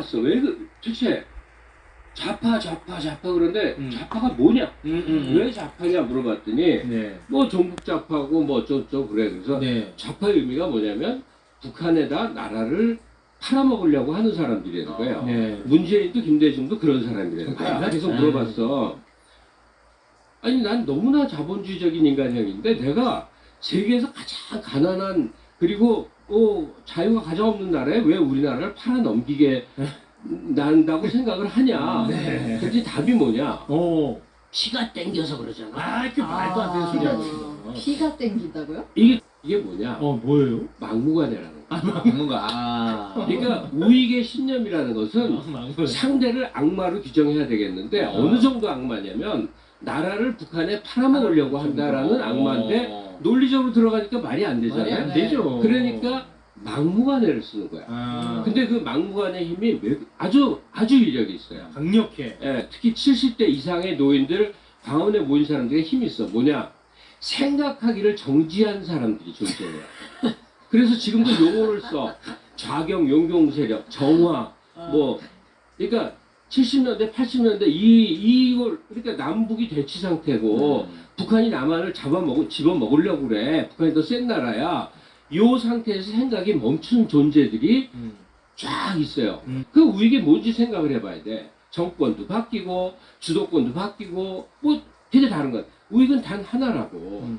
물어봤어. 왜 도대체 좌파 그런데 좌파가 뭐냐? 왜 좌파냐 물어봤더니 네. 뭐 종북 좌파고 뭐 어쩌고 그래. 그래서 네. 좌파의 의미가 뭐냐면 북한에다 나라를 팔아먹으려고 하는 사람들이라는 거예요. 네. 문재인도 김대중도 그런 사람이라는 거야. 그래서 물어봤어. 아니 난 너무나 자본주의적인 인간형인데 내가 세계에서 가장 가난한 그리고 자유가 가장 없는 나라에 왜 우리나라를 팔아넘기게 난다고 생각을 하냐. 네. 그랬더니 답이 뭐냐. 오. 피가 땡겨서 그러잖아. 그 말도 안 되는 소리 하고 있어. 피가 땡긴다고요? 이게 뭐냐. 뭐예요? 막무가내라는 거야. 막무가. 그러니까 우익의 신념이라는 것은 상대를 악마로 규정해야 되겠는데 어느 정도 악마냐면 나라를 북한에 팔아먹으려고 한다라는 악마인데 논리적으로 들어가니까 말이 안 말이 되잖아요. 안 되죠. 그러니까 막무가내를 쓰는 거야. 근데 그 막무가내 힘이 아주 위력이 있어요. 강력해. 예, 특히 70대 이상의 노인들 광화문에 모인 사람들의 힘이 있어. 뭐냐? 생각하기를 정지한 사람들이 존재해요. 그래서 지금도 용어를 써. 좌경, 용경 세력, 정화, 뭐 그러니까 70년대, 80년대 이걸 그러니까 남북이 대치 상태고 북한이 남한을 집어먹으려고 그래. 북한이 더 센 나라야. 이 상태에서 생각이 멈춘 존재들이 쫙 있어요. 그 우익이 뭔지 생각을 해봐야 돼. 정권도 바뀌고 주도권도 바뀌고 뭐 되게 다른 것. 우익은 단 하나라고.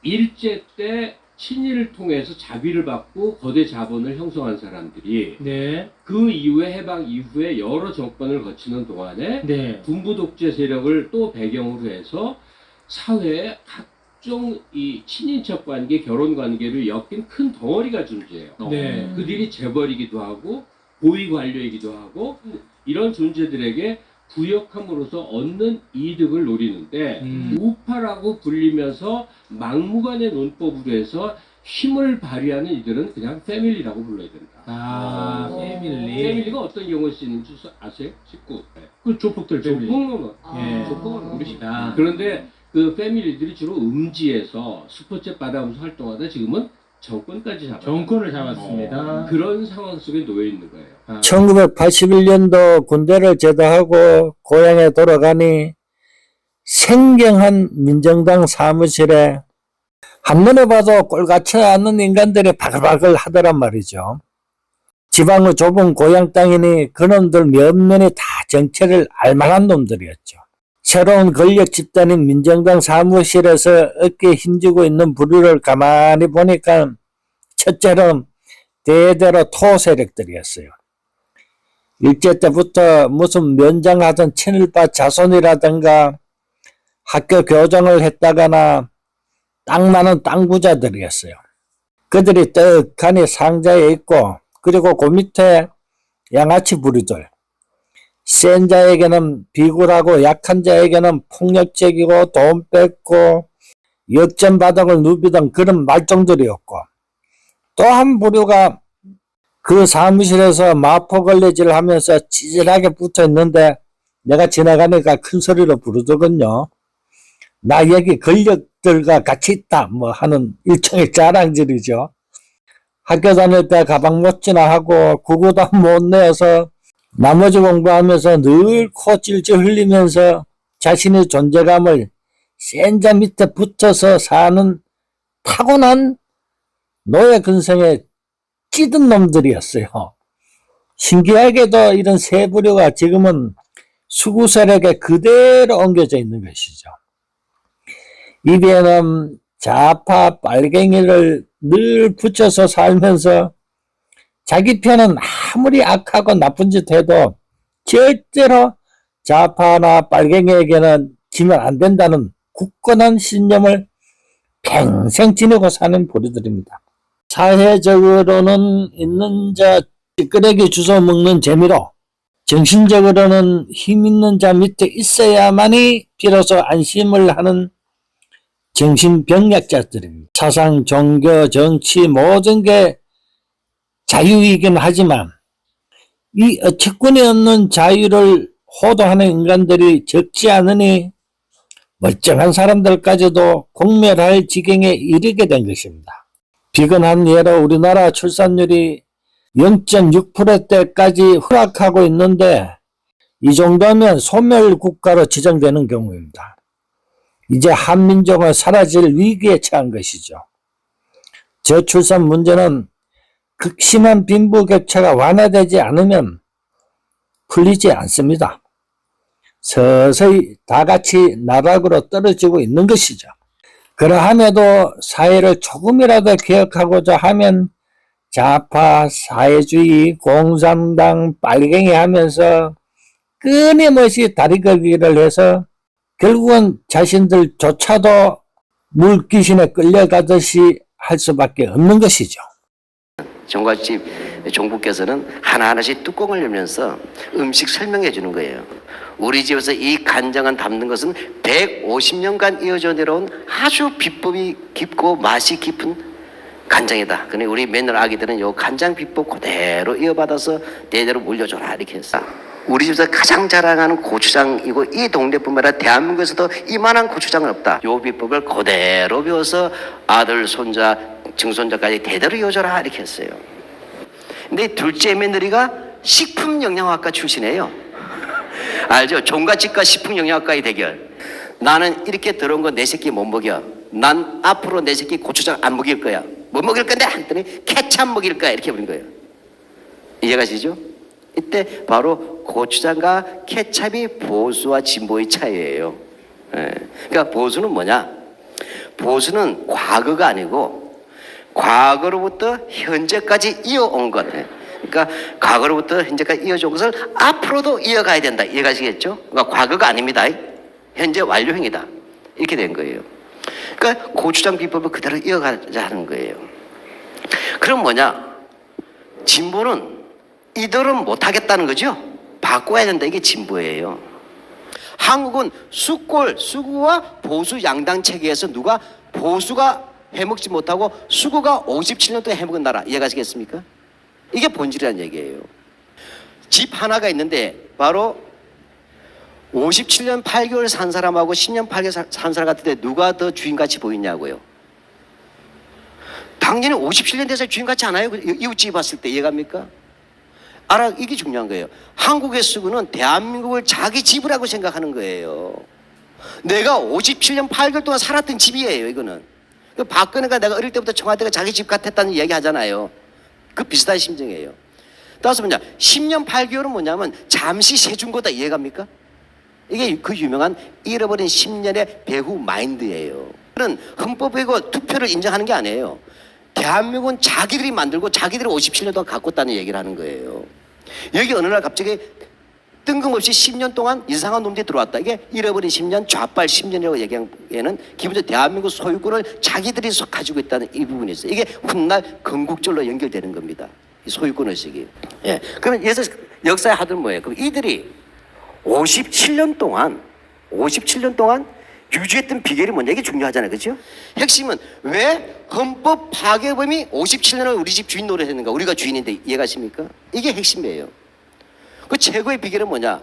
일제 때 친일을 통해서 자비를 받고 거대 자본을 형성한 사람들이 네. 그 이후에 해방 이후에 여러 정권을 거치는 동안에 네. 군부 독재 세력을 또 배경으로 해서 사회에 각종 이 친인척 관계, 결혼 관계를 엮인 큰 덩어리가 존재해요. 네. 그들이 재벌이기도 하고 고위 관료이기도 하고 이런 존재들에게 부역함으로써 얻는 이득을 노리는데 우파라고 불리면서 막무가내 논법으로 해서 힘을 발휘하는 이들은 그냥 패밀리라고 불러야 된다. 패밀리. 패밀리가 어떤 용어를 쓰는지 아세요? 식구. 그 조폭들 패밀리. 조폭은 예. 조폭은 모르시다. 아. 그런데 그 패밀리들이 주로 음지에서 스포츠 받아오면서 활동하다 지금은 정권까지 잡았다. 정권을 잡았습니다. 그런 상황 속에 놓여 있는 거예요. 1981년도 군대를 제대하고 고향에 돌아가니 생경한 민정당 사무실에 한눈에 봐도 꼴같지 않은 인간들이 바글바글 하더란 말이죠. 지방의 좁은 고향 땅이니 그놈들 몇 면이 다 정체를 알만한 놈들이었죠. 새로운 권력 집단인 민정당 사무실에서 어깨에 힘주고 있는 부류를 가만히 보니까 첫째로 대대로 토 세력들이었어요. 일제 때부터 무슨 면장하던 친일파 자손이라든가 학교 교정을 했다거나 땅 많은 땅 부자들이었어요. 그들이 떡하니 상자에 있고 그리고 그 밑에 양아치 부류들. 센 자에게는 비굴하고 약한 자에게는 폭력적이고 돈 뺏고 역전바닥을 누비던 그런 말종들이었고 또 한 부류가 그 사무실에서 마포걸레질을 하면서 찌질하게 붙어 있는데 내가 지나가니까 큰 소리로 부르더군요. 나 여기 권력들과 같이 있다 뭐 하는 일종의 자랑질이죠. 학교 다닐 때 가방 못 지나하고 구구도 못 내어서 나머지 공부하면서 늘 코 찔찔 흘리면서 자신의 존재감을 센 자 밑에 붙어서 사는 타고난 노예 근성에 찌든 놈들이었어요. 신기하게도 이런 세 부류가 지금은 수구 세력에 그대로 옮겨져 있는 것이죠. 입에는 좌파 빨갱이를 늘 붙여서 살면서 자기 편은 아무리 악하고 나쁜 짓 해도 절대로 좌파나 빨갱이에게는 지면 안 된다는 굳건한 신념을 평생 지니고 사는 부류들입니다. 사회적으로는 있는 자 찌끄레기 주워 먹는 재미로 정신적으로는 힘 있는 자 밑에 있어야만이 비로소 안심을 하는 정신병약자들입니다. 사상, 종교, 정치 모든 게 자유이긴 하지만 이 어처구니 없는 자유를 호도하는 인간들이 적지 않으니 멀쩡한 사람들까지도 공멸할 지경에 이르게 된 것입니다. 비근한 예로 우리나라 출산율이 0.6%대까지 후락하고 있는데 이 정도면 소멸국가로 지정되는 경우입니다. 이제 한민족은 사라질 위기에 처한 것이죠. 저출산 문제는 극심한 빈부격차가 완화되지 않으면 풀리지 않습니다. 서서히 다 같이 나락으로 떨어지고 있는 것이죠. 그러함에도 사회를 조금이라도 개혁하고자 하면 좌파, 사회주의, 공산당, 빨갱이 하면서 끊임없이 다리 걸기를 해서 결국은 자신들조차도 물귀신에 끌려가듯이 할 수밖에 없는 것이죠. 종갓집 종부께서는 하나하나씩 뚜껑을 열면서 음식 설명해 주는 거예요. 우리 집에서 이 간장을 담는 것은 150년간 이어져 내려온 아주 비법이 깊고 맛이 깊은 간장이다. 그런데 우리 맨날 아기들은 요 간장 비법 그대로 이어받아서 대대로 물려줘라 이렇게 했어. 우리 집에서 가장 자랑하는 고추장이고 이 동네뿐만 아니라 대한민국에서도 이만한 고추장은 없다. 요 비법을 그대로 배워서 아들, 손자, 증손자까지 대대로 이어줘라 이렇게 했어요. 근데 둘째 며느리가 식품영양학과 출신이에요. 알죠? 종갓집과 식품영양학과의 대결. 나는 이렇게 들어온 거 내 새끼 못 먹여. 난 앞으로 내 새끼 고추장 안 먹일 거야. 뭐 먹일 건데? 했더니 케찹 먹일 거야. 이렇게 부른 거예요. 이해가시죠? 이때 바로 고추장과 케찹이 보수와 진보의 차이예요. 예. 그러니까 보수는 뭐냐? 보수는 과거가 아니고 과거로부터 현재까지 이어온 것. 그러니까 과거로부터 현재까지 이어준 것을 앞으로도 이어가야 된다. 이해가시겠죠? 그러니까 과거가 아닙니다. 현재 완료형이다. 이렇게 된 거예요. 그러니까 고추장 비법을 그대로 이어가자 하는 거예요. 그럼 뭐냐? 진보는 이들은 못하겠다는 거죠. 바꿔야 된다. 이게 진보예요. 한국은 수구와 보수 양당 체계에서 누가 보수가 해먹지 못하고 수구가 57년 동안 해먹은 나라. 이해가시겠습니까? 이게 본질이라는 얘기예요. 집 하나가 있는데 바로 57년 8개월 산 사람하고 10년 8개월 산 사람 같은데 누가 더 주인같이 보이냐고요. 당연히 57년 돼서 주인같지 않아요. 이웃집이 봤을 때 이해갑니까? 이게 중요한 거예요. 한국의 수구는 대한민국을 자기 집이라고 생각하는 거예요. 내가 57년 8개월 동안 살았던 집이에요. 이거는. 박근혜가 내가 어릴 때부터 청와대가 자기 집 같았다는 얘기 하잖아요. 그 비슷한 심정이에요. 따라서 뭐냐? 10년 8개월은 뭐냐면 잠시 세준 거다. 이해갑니까? 이게 그 유명한 잃어버린 10년의 배후 마인드예요. 그런 헌법이고 투표를 인정하는 게 아니에요. 대한민국은 자기들이 만들고 자기들이 57년 동안 갖고 있다는 얘기를 하는 거예요. 여기 어느 날 갑자기 뜬금없이 10년 동안 이상한 놈들이 들어왔다. 이게 잃어버린 10년, 좌빨 10년이라고 얘기한 얘는 기본적으로 대한민국 소유권을 자기들이 가지고 있다는 이 부분이 있어요. 이게 훗날 건국절로 연결되는 겁니다. 이 소유권 의식이. 예. 그러면 여기서 역사의 하들은 뭐예요? 그럼 이들이 57년 동안 유지했던 비결이 뭐냐? 이게 중요하잖아요. 그렇죠? 핵심은 왜 헌법 파괴범이 57년을 우리 집 주인 노릇했는가? 우리가 주인인데 이해가십니까? 이게 핵심이에요. 그 최고의 비결은 뭐냐?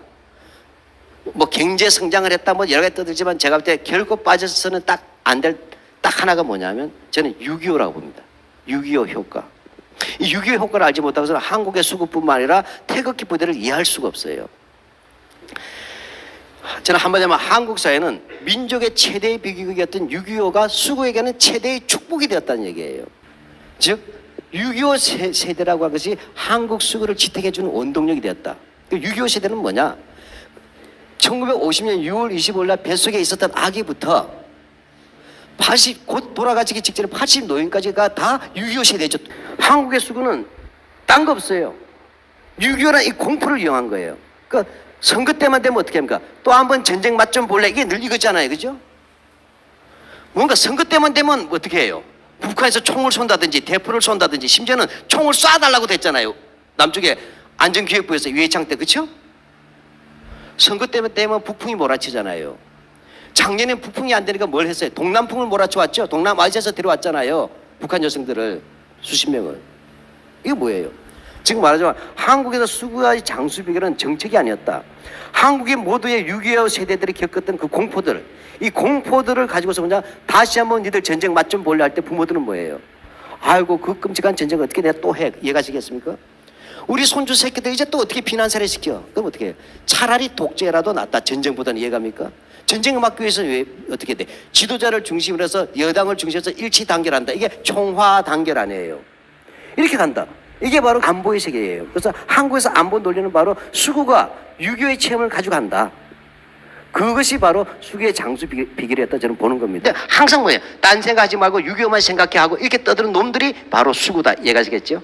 뭐 경제 성장을 했다 뭐 여러 가지 떠들지만 제가 볼 때 결코 빠져서는 딱 하나가 뭐냐면 저는 6.25라고 봅니다. 6.25 효과. 이 6.25 효과를 알지 못하고서는 한국의 수구뿐만 아니라 태극기 부대를 이해할 수가 없어요. 저는 한마디로 하면 한국 사회는 민족의 최대의 비극이었던 6.25가 수구에게는 최대의 축복이 되었다는 얘기예요. 즉 6.25 세대라고 한 것이 한국 수구를 지탱해주는 원동력이 되었다. 6.25 세대는 뭐냐? 1950년 6월 25일 날 뱃속에 있었던 아기부터 곧 돌아가시기 직전에 80 노인까지가 다 6.25 세대죠. 한국의 수구는 딴 거 없어요. 6.25란 이 공포를 이용한 거예요. 그러니까 선거 때만 되면 어떻게 합니까? 또 한 번 전쟁 맛 좀 볼래? 이게 늘 이거잖아요. 그죠? 뭔가 선거 때만 되면 어떻게 해요? 북한에서 총을 쏜다든지 대포를 쏜다든지 심지어는 총을 쏴달라고 됐잖아요. 남쪽에 안전기획부에서 유해창 때. 그렇죠? 선거 때만 되면 북풍이 몰아치잖아요. 작년에 북풍이 안 되니까 뭘 했어요? 동남풍을 몰아쳐왔죠. 동남아시아에서 데려왔잖아요. 북한 여성들을 수십 명을. 이게 뭐예요? 지금 말하자면 한국에서 수구의 장수 비결은 정책이 아니었다. 한국의 모두의 6.25 세대들이 겪었던 그 공포들, 이 공포들을 가지고서 그냥 다시 한번 니들 전쟁 맛 좀 볼래 할 때 부모들은 뭐예요? 아이고 그 끔찍한 전쟁 어떻게 내가 또 해? 이해가시겠습니까? 우리 손주 새끼들 이제 또 어떻게 비난사를 시켜? 그럼 어떻게 해? 차라리 독재라도 낫다. 전쟁보다는 이해갑니까? 전쟁을 막기 위해서 왜 어떻게 돼? 지도자를 중심으로 해서 여당을 중심으로 해서 일치 단결한다. 이게 총화 단결 아니에요. 이렇게 간다. 이게 바로 안보의 세계예요. 그래서 한국에서 안보 논리는 바로 수구가 6.25의 체험을 가져간다. 그것이 바로 수구의 장수 비결이었다 저는 보는 겁니다. 항상 뭐예요? 딴 생각하지 말고 6.25만 생각해 하고 이렇게 떠드는 놈들이 바로 수구다. 이해가시겠죠?